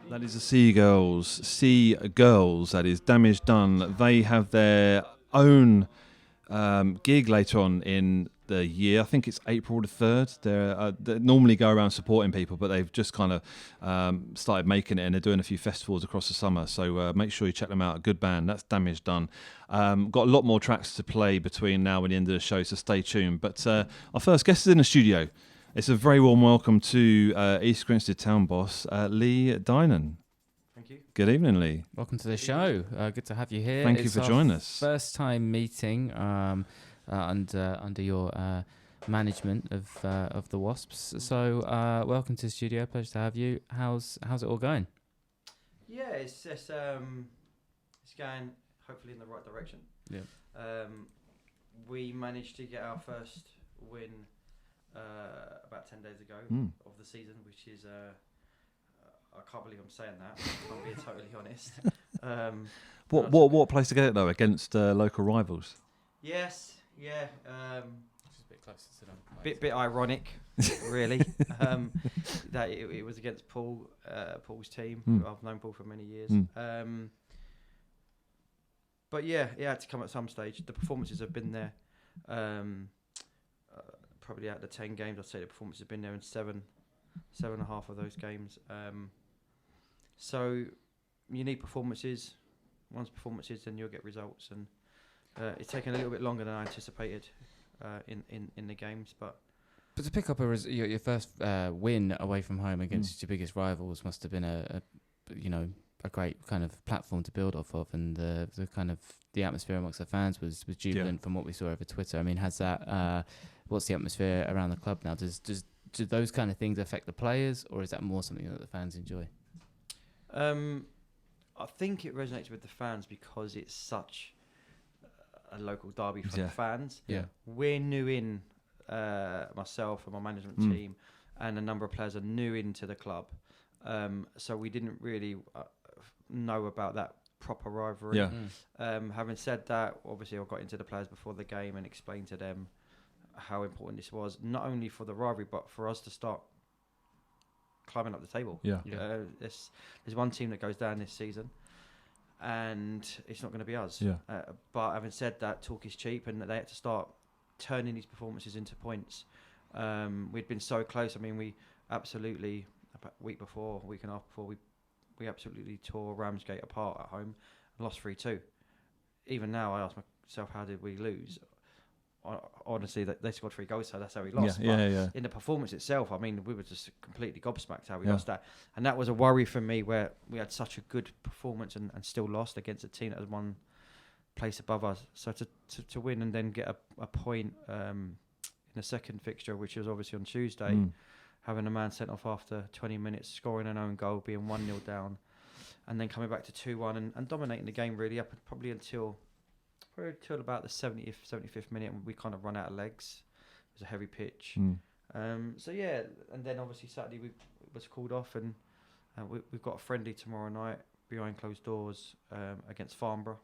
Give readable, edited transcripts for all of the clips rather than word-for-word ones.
That is the Seagirls, that is Damage Done. They have their own gig later on in the year. I think it's April the 3rd. They normally go around supporting people, but they've just kind of started making it, and they're doing a few festivals across the summer. So make sure you check them out. A good band. That's Damage Done. Got a lot more tracks to play between now and the end of the show, so stay tuned. But our first guest is in the studio. It's a very warm welcome to East Grinstead Town boss, Leigh Dynam. Thank you. Good evening, Leigh. Welcome to the show. Good to have you here. Thank you for joining us. First time meeting under your management of the Wasps. So welcome to the studio. Pleasure to have you. How's it all going? Yeah, it's going hopefully in the right direction. Yeah. We managed to get our first win about 10 days ago of the season, which is I can't believe I'm saying that. I'm being totally honest. What place to get it though against local rivals? Yes, yeah. Just a bit closer to them. Bit ironic, really. That it was against Paul's team. I've known Paul for many years. But yeah, it had to come at some stage. The performances have been there. Probably out of the 10 games, I'd say the performances have been there in seven and a half of those games. So you need performances. Once performances, then you'll get results. And it's taken a little bit longer than I anticipated in the games. But to pick up your first win away from home against your biggest rivals must have been a great kind of platform to build off of, and the kind of the atmosphere amongst the fans was jubilant from what we saw over Twitter. I mean, has that what's the atmosphere around the club now? Do those kind of things affect the players, or is that more something that the fans enjoy? I think it resonates with the fans because it's such a local derby for the fans. Yeah, we're new in, myself and my management team, and a number of players are new into the club. So we didn't really know about that proper rivalry. Yeah. Having said that, obviously I got into the players before the game and explained to them how important this was, not only for the rivalry, but for us to start climbing up the table. There's one team that goes down this season, and it's not going to be us. But having said that, talk is cheap, and they had to start turning these performances into points. We'd been so close. I mean, we absolutely, about a week and a half before, we absolutely tore Ramsgate apart at home and lost 3-2. Even now, I ask myself, how did we lose? Honestly, they scored 3 goals, so that's how we lost. In the performance itself, I mean, we were just completely gobsmacked how we lost that. And that was a worry for me, where we had such a good performance and still lost against a team that was one place above us. So to win and then get a point in the second fixture, which was obviously on Tuesday, having a man sent off after 20 minutes, scoring an own goal, being 1-0 down, and then coming back to 2-1 and dominating the game really up probably until about the 70th, 75th minute, and we kind of run out of legs. It was a heavy pitch. So yeah, and then obviously Saturday we was called off, and we've got a friendly tomorrow night behind closed doors against Farnborough,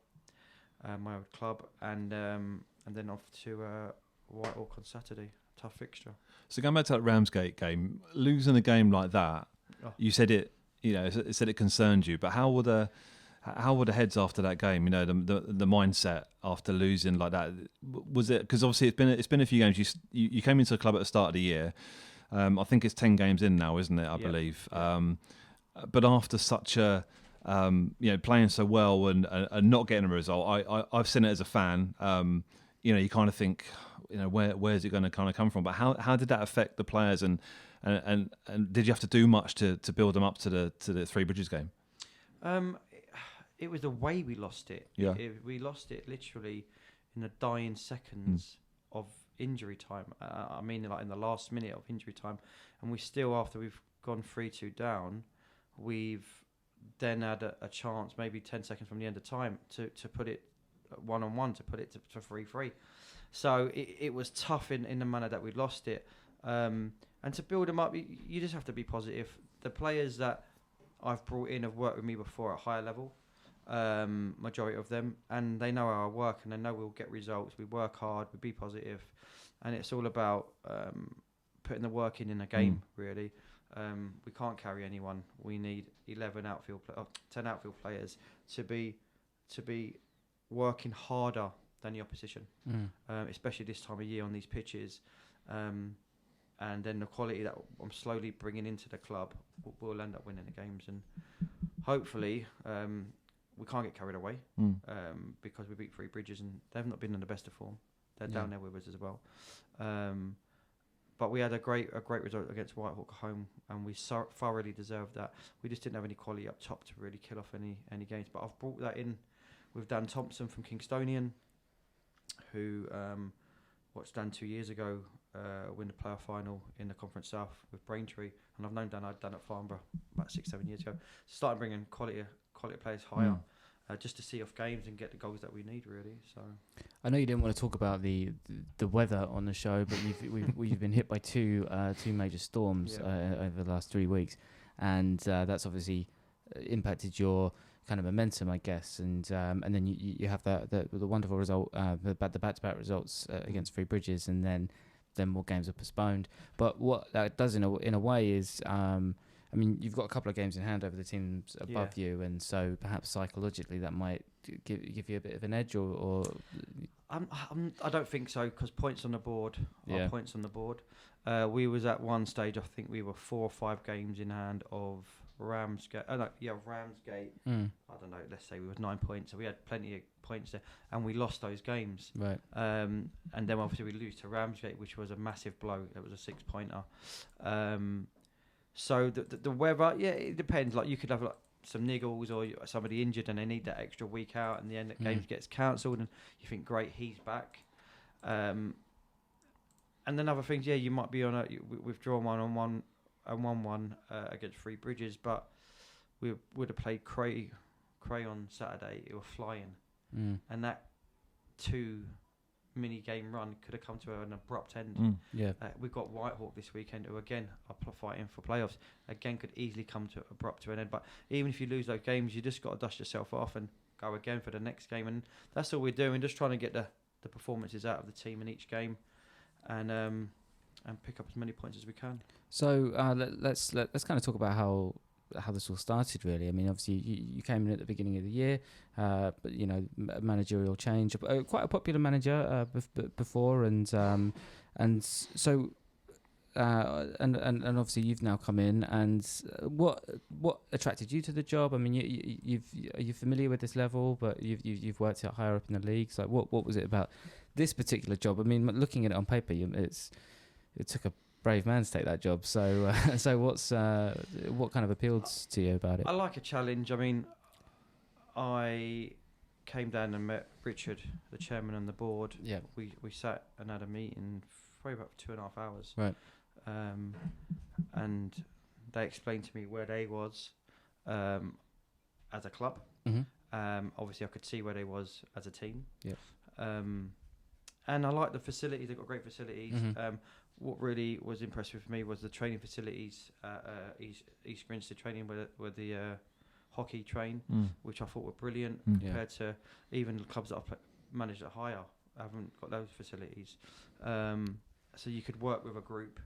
my old club, and then off to Whitehawk on Saturday. Tough fixture. So going back to that Ramsgate game, losing a game like that, you said it said it concerned you, but how were the heads after that game? You know, the mindset after losing like that. Was it because obviously it's been a few games. You came into the club at the start of the year. I think it's 10 games in now, isn't it? I believe. But after such a playing so well and not getting a result, I've seen it as a fan. You kind of think, where's it going to kind of come from? But how did that affect the players, and did you have to do much to build them up to the Three Bridges game? It was the way we lost it. We lost it literally in the dying seconds of injury time. I mean, like in the last minute of injury time, and we still, after we've gone 3-2 down, we've then had a chance, maybe 10 seconds from the end of time, to put it 1-on-1, to put it to 3-3. So it was tough in the manner that we lost it. And to build them up, you just have to be positive. The players that I've brought in have worked with me before at a higher level, majority of them, and they know our work and they know we'll get results. We work hard, we be positive, and it's all about putting the work in a game, really. We can't carry anyone. We need 10 outfield players to be working harder than the opposition, especially this time of year on these pitches. And then the quality that I'm slowly bringing into the club will end up winning the games. And hopefully, we can't get carried away because we beat Three Bridges and they've not been in the best of form. They're down there with us as well. But we had a great result against Whitehawk at home, and we thoroughly deserved that. We just didn't have any quality up top to really kill off any games. But I've brought that in with Dan Thompson from Kingstonian, who watched Dan 2 years ago win the playoff final in the Conference South with Braintree, and I've known Dan. I'd done at Farnborough about 6-7 years ago. Started bringing quality players higher. Just to see off games and get the goals that we need, really. So I know you didn't want to talk about the weather on the show, but we've been hit by two major storms over the last 3 weeks, and that's obviously impacted your kind of momentum, I guess. And then you have the wonderful result, the back-to-back results against Three Bridges, and then more games are postponed. But what that does in a way is. I mean, you've got a couple of games in hand over the teams above you, and so perhaps psychologically that might give you a bit of an edge, or I don't think so, because points on the board are points on the board. We was at one stage, I think we were 4 or 5 games in hand of Ramsgate. Ramsgate. I don't know. Let's say we were 9 points, so we had plenty of points there, and we lost those games. Right. And then obviously we lose to Ramsgate, which was a massive blow. It was a 6-pointer. So the weather, it depends. Like you could have like some niggles or somebody injured and they need that extra week out, and the end of the game gets cancelled, and you think, great, he's back. And then other things, you might be on we've drawn 1-1 against Three Bridges, but we would have played Cray on Saturday. It was flying, and that 2 mini game run could have come to an abrupt end. We've got Whitehawk this weekend, who again are fighting for playoffs. Again, could easily come to an end. But even if you lose those games, you just got to dust yourself off and go again for the next game. And that's all we're doing, just trying to get the performances out of the team in each game, and pick up as many points as we can. So let's kind of talk about how this all started, really. I mean, obviously you came in at the beginning of the year, but managerial change, quite a popular manager before, and so and obviously you've now come in. And what attracted you to the job? I mean, are you familiar with this level? But you've worked out higher up in the leagues. Like, what was it about this particular job? I mean, looking at it on paper, it took a brave man to take that job. So what kind of appealed to you about it? I like a challenge. I mean, I came down and met Richard, the chairman, and the board. Yeah. We sat and had a meeting for about 2.5 hours. Right. And they explained to me where they was as a club. Obviously, I could see where they was as a team. Yeah. And I like the facilities. They've got great facilities. What really was impressive for me was the training facilities, East Grinstead training, where the hockey train, which I thought were brilliant compared to even the clubs that I've managed at higher. I haven't got those facilities. So you could work with a group,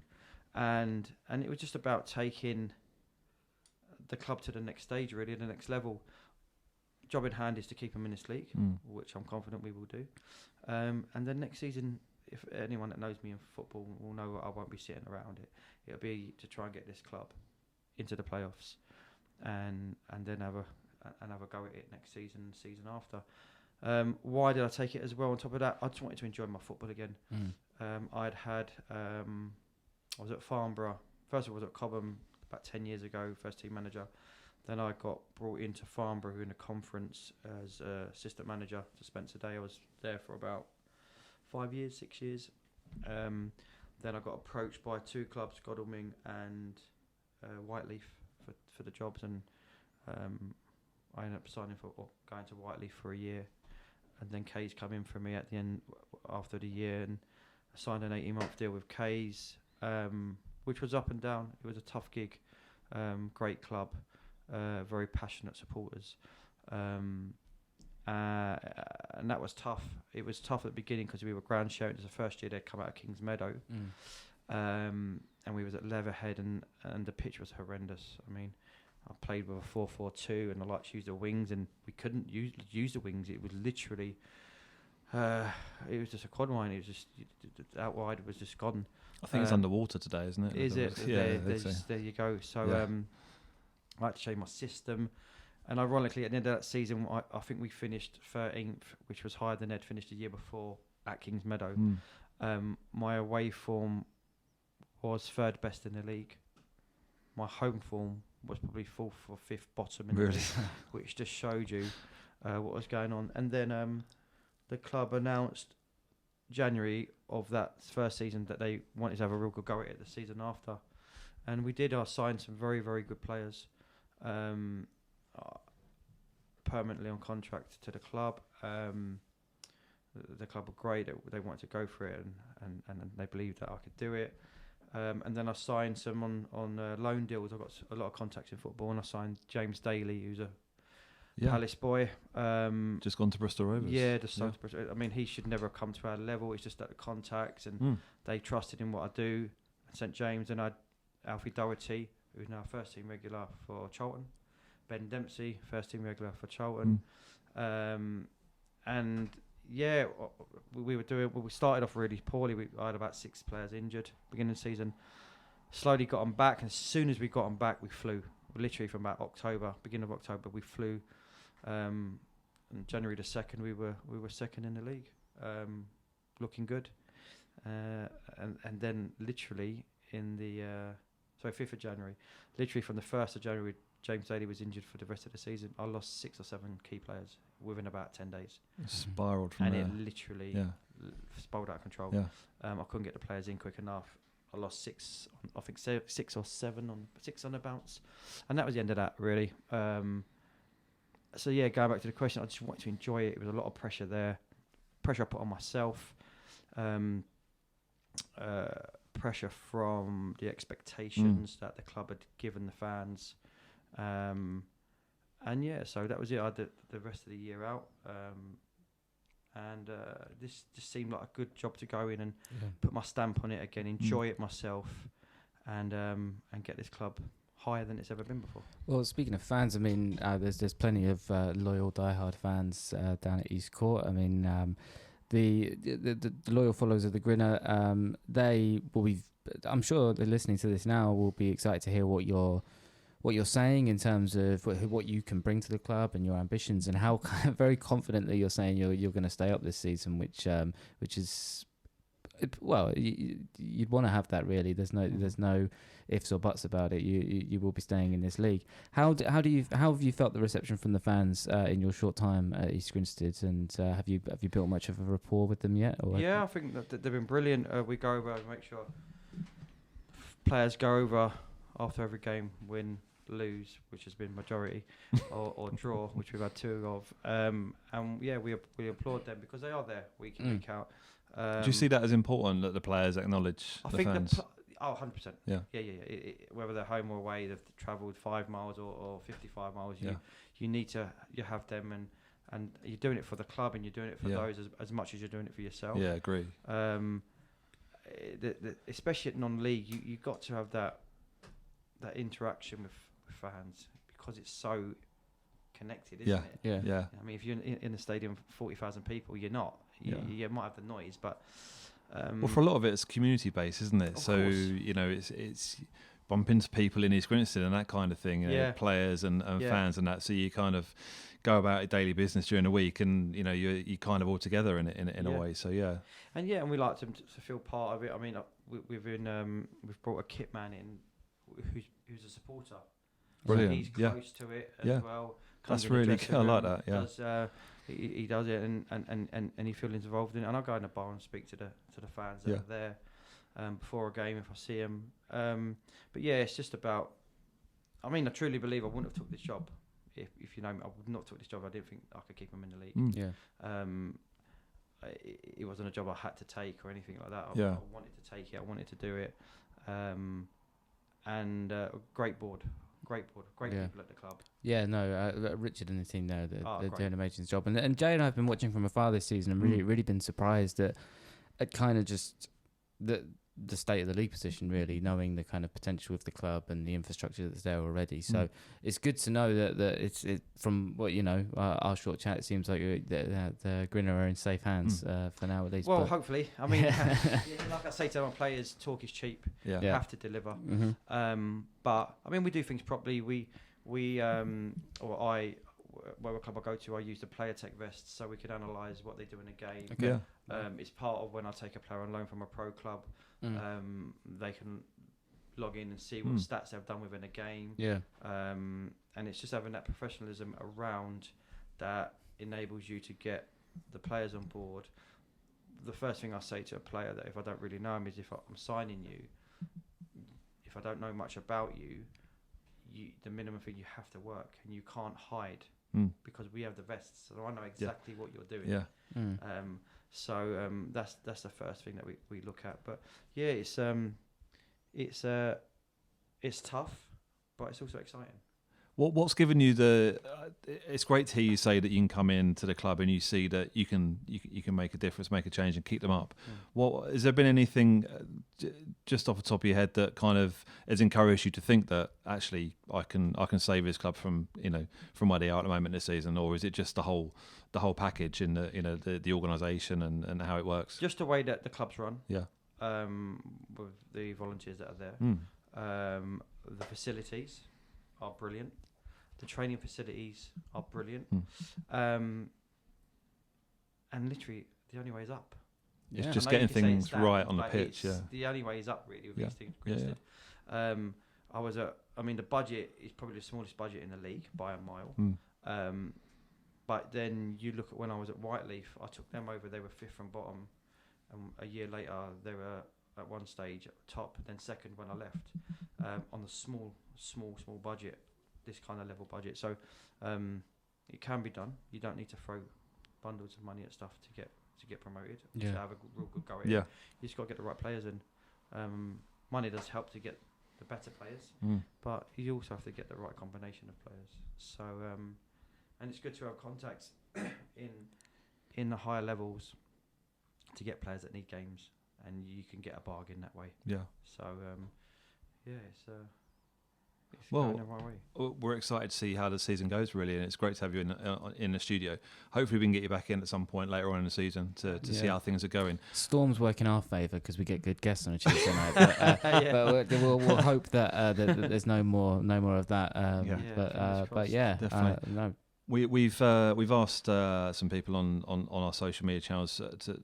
and it was just about taking the club to the next stage, really, the next level. Job in hand is to keep them in this league, which I'm confident we will do. And then next season, if anyone that knows me in football will know, I won't be sitting around it. It'll be to try and get this club into the playoffs, and then have a go at it next season, season after. Why did I take it as well? On top of that, I just wanted to enjoy my football again. I was at Farnborough. First of all, I was at Cobham about 10 years ago, first team manager. Then I got brought into Farnborough in a conference as assistant manager to Spencer Day. I was there for about 6 years. Then I got approached by 2 clubs, Godalming and Whiteleaf, for the jobs, and I ended up going to Whiteleaf for a year, and then Kay's come in for me at the end after the year, and I signed an 18-month deal with Kay's, which was up and down. It was a tough gig, great club, very passionate supporters. And that was tough. It was tough at the beginning because we were ground sharing. It was the first year they'd come out of Kings Meadow. And we was at Leatherhead, and the pitch was horrendous. I mean, I played with a 4-4-2, and I liked to use the wings, and we couldn't use the wings. It was literally, it was just a quad line. It was just out wide. It was just gone. I think it's underwater today, isn't it? Is it? Yeah. There you go. So I had to change my system, and ironically, at the end of that season, I think we finished 13th, which was higher than Ed finished the year before at Kings Meadow. My away form was third best in the league. My home form was probably fourth or fifth bottom in the league, which just showed you what was going on. And then the club announced January of that first season that they wanted to have a real good go at it the season after, and we did. I signed some very, very good players permanently on contract to the club. The club were great. They wanted to go for it, and they believed that I could do it. And then I signed some on loan deals. I got a lot of contacts in football, and I signed James Daly, who's a Palace boy. Just gone to Bristol Rovers. Yeah, just signed to Bristol. I mean, he should never have come to our level. It's just that the contacts, and they trusted in what I do. St James, and I had Alfie Doherty, who's now first team regular for Charlton. Ben Dempsey, first team regular for Charlton. And yeah, we started off really poorly. I had about 6 players injured beginning of the season. Slowly got them back, and as soon as we got them back, we flew. Literally from about beginning of October, we flew. And January the 2nd, we were second in the league, looking good. And then literally in the 5th of January, literally from the 1st of January, James Daly was injured for the rest of the season. I lost 6 or 7 key players within about 10 days. Spiraled from there. And it literally spiraled out of control. I couldn't get the players in quick enough. I lost 6 or 7 on a bounce, and that was the end of that, really. So yeah, going back to the question, I just wanted to enjoy it. It was a lot of pressure there, pressure I put on myself, pressure from the expectations that the club had given the fans. And yeah, so that was it. I had the rest of the year out, and this just seemed like a good job to go in and put my stamp on it again, enjoy it myself, and get this club higher than it's ever been before. Well, speaking of fans, I mean, there's plenty of loyal, diehard fans down at East Court. I mean, the loyal followers of the Grinner, they will be. I'm sure they're listening to this now. Will be excited to hear what you're saying in terms of what you can bring to the club and your ambitions, and how very confidently you're saying you're going to stay up this season, which is, well, you'd want to have that, really. There's no ifs or buts about it. You will be staying in this league. How have you felt the reception from the fans in your short time at East Grinstead, and have you built much of a rapport with them yet? Or I think that they've been brilliant. We go over and make sure players go over after every game, win, lose, which has been majority, or draw, which we've had 2 of. And yeah, we applaud them because they are there week in, week out. Do you see that as important, that the players acknowledge the fans? 100%. Yeah. Whether they're home or away, they've travelled 5 miles or 55 miles. You need to have them, and you're doing it for the club, and you're doing it for those as much as you're doing it for yourself. Yeah, agree. Especially at non-league, you got to have that interaction with fans, because it's so connected, isn't it? Yeah. I mean, if you're in a stadium of 40,000 people, you're not. You might have the noise, but well, for a lot of it, it's community based, isn't it? So course. It's bump into people in East Grinstead and that kind of thing. Players and fans and that. So you kind of go about your daily business during the week, and you kind of all together in a way. So and we like them to feel part of it. I mean, we've brought a kit man in who's a supporter. Brilliant. So he's close to it as well. That's really good. I like that. Yeah. He does it, and he feels involved in it. And I go in the bar and speak to the fans that are there before a game if I see them. But yeah, it's just about. I mean, I truly believe I wouldn't have took this job if you know me. I would not have took this job. I didn't think I could keep him in the league. It wasn't a job I had to take or anything like that. I wanted to take it. I wanted to do it. And great board, great people at the club. Yeah, no, Richard and the team there, they're doing an amazing job. And Jay and I have been watching from afar this season, and really been surprised at kind of just the state of the league position, really, knowing the kind of potential of the club and the infrastructure that's there already. So it's good to know that it's from what our short chat. It seems like the Grinner are in safe hands for now at least. Well, hopefully. I mean, like I say to my players, talk is cheap. You have to deliver. But I mean, we do things properly. Whatever club I go to, I use the player tech vests so we can analyse what they do in a game. Okay. It's part of when I take a player on loan from a pro club. They can log in and see what stats they've done within a game. And it's just having that professionalism around that enables you to get the players on board. The first thing I say to a player that if I don't really know him is if I'm signing you, if I don't know much about you, the minimum thing you have to work and you can't hide because we have the vests, so I know exactly what you're doing. So that's the first thing that we look at. But yeah, it's tough, but it's also exciting. What's given you the? It's great to hear you say that you can come into the club and you see that you can make a difference, make a change, and keep them up. What has there been anything just off the top of your head that kind of has encouraged you to think that actually I can save this club from where they are at the moment this season, or is it just the whole package in the organisation and how it works? Just the way that the club's run. With the volunteers that are there. The facilities are brilliant. The training facilities are brilliant. And literally, the only way is up. It's just getting things right on the pitch. The only way is up, really, with these things. Grinstead. The budget is probably the smallest budget in the league by a mile. But then you look at when I was at Whiteleaf, I took them over. They were fifth from bottom, and a year later they were at one stage at top, then second when I left, on the small budget, this kind of level budget. So it can be done. You don't need to throw bundles of money at stuff to get promoted. To have a real good go at it. You just got to get the right players in. Money does help to get the better players, but you also have to get the right combination of players. So and it's good to have contacts in the higher levels to get players that need games, and you can get a bargain that way. So it's going the right way. We're excited to see how the season goes, really, and it's great to have you in the studio. Hopefully we can get you back in at some point later on in the season to see how things are going. Storm's work in our favour because we get good guests on a Tuesday night. But we'll hope that there's no more of that. Definitely. No. We've asked some people on our social media channels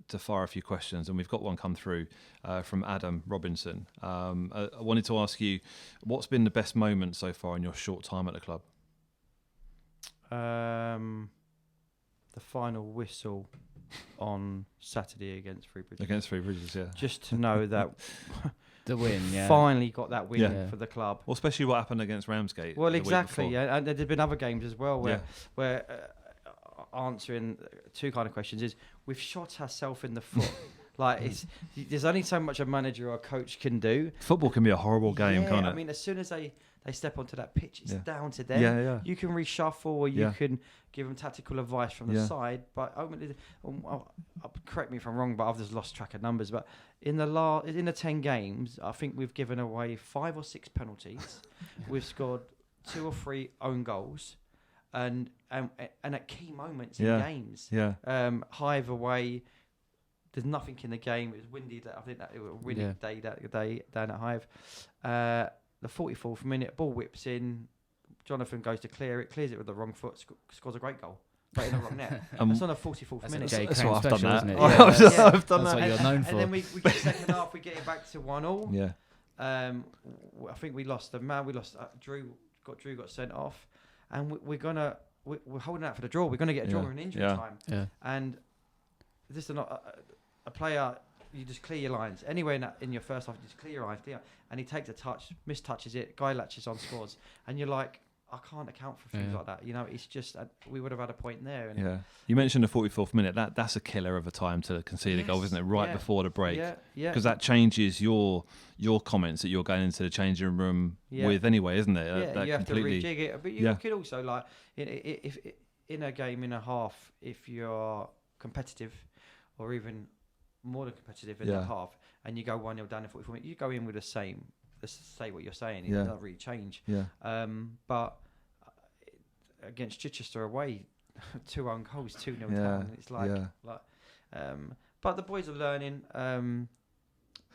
to fire a few questions, and we've got one come through from Adam Robinson. I wanted to ask you, what's been the best moment so far in your short time at the club? The final whistle on Saturday against Three Bridges. Against Three Bridges, yeah. Just to know that the win, finally got that win for the club. Well, especially what happened against Ramsgate. Well, exactly, and there've been other games as well where answering two kind of questions is we've shot ourselves in the foot. There's only so much a manager or a coach can do. Football can be a horrible game, can't it? I mean, as soon as they step onto that pitch, it's down to them. You can reshuffle or you can give them tactical advice from the side. But ultimately, correct me if I'm wrong, but I've just lost track of numbers. But in the 10 games, I think we've given away 5 or 6 penalties. We've scored 2 or 3 own goals, and at key moments in games. Hive away. There's nothing in the game. It was windy. I think that it was a windy day that day down at Hive. The 44th minute, ball whips in. Jonathan goes to clear it, clears it with the wrong foot, scores a great goal, but in the wrong net. That's on the 44th minute. That's what I've done that. I've done that. That's what you're known for. And then we get second half, we get it back to 1-1. Yeah. I think we lost. Drew got sent off, and we're holding out for the draw. We're gonna get a draw in injury time. Yeah. And this is not a player. You just clear your lines. Anywhere in your first half, you just clear your lines. And he takes a touch, mistouches it, guy latches on, scores. And you're like, I can't account for things like that. It's just, we would have had a point there. And You mentioned the 44th minute. That's a killer of a time to concede a goal, isn't it? Right before the break. Because that changes your comments that you're going into the changing room with anyway, isn't it? You have to rejig it. But you could also, if in a game, in a half, if you're competitive or even more than competitive in the half, and you go 1-0 down in 44 minutes, you go in with the same. Let's say what you're saying. It doesn't really change. Yeah. But against Chichester away, 2 own goals, 2-0 down. It's but the boys are learning.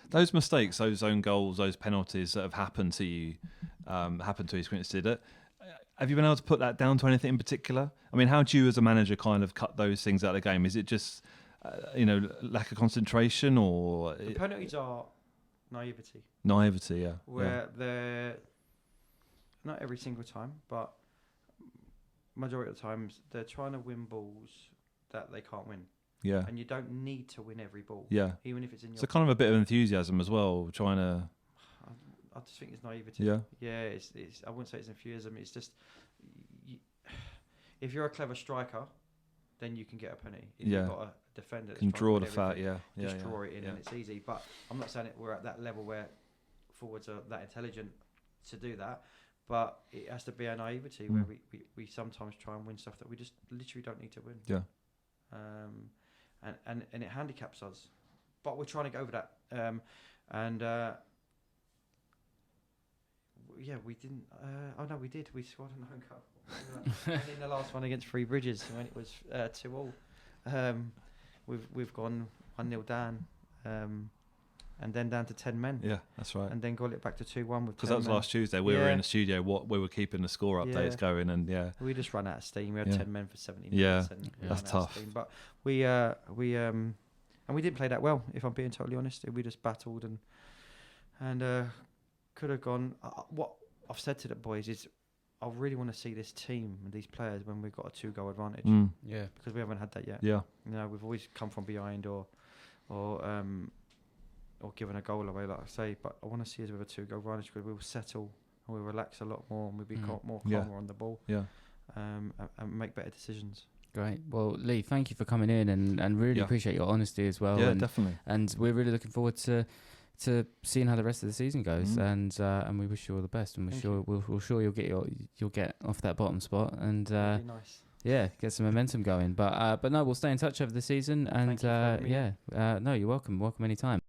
Those mistakes, those own goals, those penalties that have happened to you, happened to East Grinstead. Have you been able to put that down to anything in particular? I mean, how do you as a manager kind of cut those things out of the game? Is it just, lack of concentration, or... The penalties are naivety. Naivety, yeah. Where they're, not every single time, but majority of the times, they're trying to win balls that they can't win. Yeah. And you don't need to win every ball. Yeah. Even if it's in your... So kind of a bit of enthusiasm as well, trying to... I just think it's naivety. Yeah. Yeah, it's I wouldn't say it's enthusiasm. It's just... if you're a clever striker, then you can get a penalty. If you've got a defender that's can draw the fat, just draw it in and it's easy. But I'm not saying we're at that level where forwards are that intelligent to do that. But it has to be a naivety where we sometimes try and win stuff that we just literally don't need to win. Yeah. And it handicaps us, but we're trying to get over that. We didn't. We did. We scored an own goal in the last one against Three Bridges when it was 2-2. We've gone 1-0 down, and then down to 10 men. Yeah, that's right. And then got it back to 2-1 with. Because that was last Tuesday. We were in the studio. We were keeping the score updates going, and we just ran out of steam. We had 10 men for 70 minutes. Yeah, that's tough. But we didn't play that well. If I'm being totally honest, we just battled and could have gone. What I've said to the boys is, I really want to see this team and these players when we've got a 2-goal advantage. Yeah, because we haven't had that yet. Yeah, we've always come from behind or given a goal away, like I say. But I want to see us with a 2-goal advantage because we will settle and we'll relax a lot more and we'll be more calmer on the ball. Yeah, and make better decisions. Great. Well, Leigh, thank you for coming in and really appreciate your honesty as well. Yeah, definitely. And we're really looking forward to seeing how the rest of the season goes, and we wish you all the best, and we're sure you'll get off that bottom spot, and that'd be nice. Yeah, get some momentum going. But no, we'll stay in touch over the season, and Thank you for having me. no, you're welcome anytime.